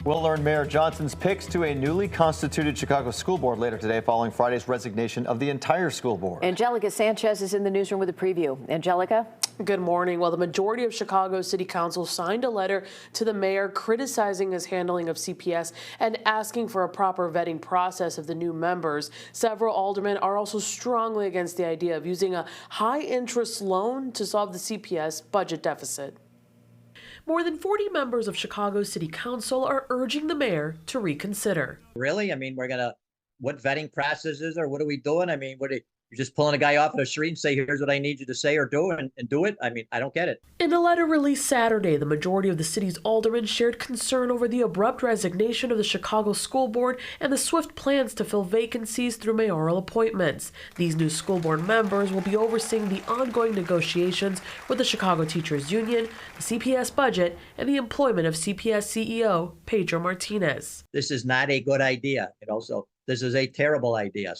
We'll learn Mayor Johnson's picks to a newly constituted Chicago school board later today following Friday's resignation of the entire school board. Angelica Sanchez is in the newsroom with a preview. Angelica? Good morning. Well, the majority of Chicago City Council signed a letter to the mayor criticizing his handling of CPS and asking for a proper vetting process of the new members. Several aldermen are also strongly against the idea of using a high-interest loan to solve the CPS budget deficit. More than 40 members of Chicago City Council are urging the mayor to reconsider. Really? I mean, what vetting process is there? What are we doing? I mean, you're just pulling a guy off of the street and say, here's what I need you to say or do, and do it? I mean, I don't get it. In a letter released Saturday, the majority of the city's aldermen shared concern over the abrupt resignation of the Chicago School Board and the swift plans to fill vacancies through mayoral appointments. These new school board members will be overseeing the ongoing negotiations with the Chicago Teachers Union, the CPS budget, and the employment of CPS CEO Pedro Martinez. This is not a good idea. So this is a terrible idea.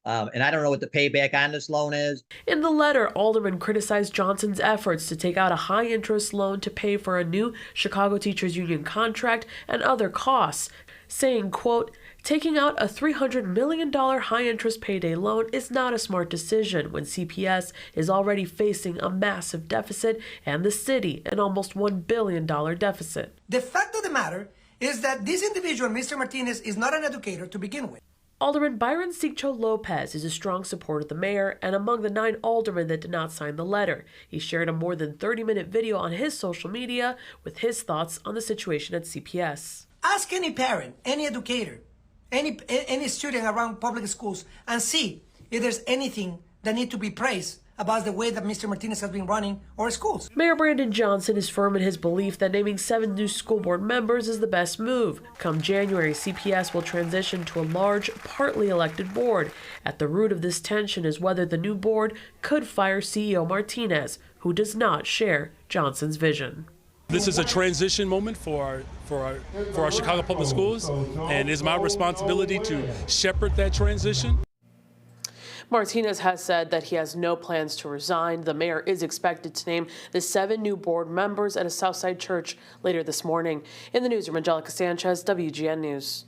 And I don't know what the payback on this loan is. In the letter, aldermen criticized Johnson's efforts to take out a high-interest loan to pay for a new Chicago Teachers Union contract and other costs, saying, quote, taking out a $300 million high-interest payday loan is not a smart decision when CPS is already facing a massive deficit and the city an almost $1 billion deficit. The fact of the matter is that this individual, Mr. Martinez, is not an educator to begin with. Alderman Byron Sigcho Lopez is a strong supporter of the mayor and among the 9 aldermen that did not sign the letter. He shared a more than 30-minute video on his social media with his thoughts on the situation at CPS. Ask any parent, any educator, any student around public schools and see if there's anything that needs to be praised about the way that Mr. Martinez has been running our schools. Mayor Brandon Johnson is firm in his belief that naming 7 new school board members is the best move. Come January, CPS will transition to a large, partly elected board. At the root of this tension is whether the new board could fire CEO Martinez, who does not share Johnson's vision. This is a transition moment for our Chicago Public Schools, and it's my responsibility to shepherd that transition. Martinez has said that he has no plans to resign. The mayor is expected to name the 7 new board members at a Southside church later this morning. In the newsroom, Angelica Sanchez, WGN News.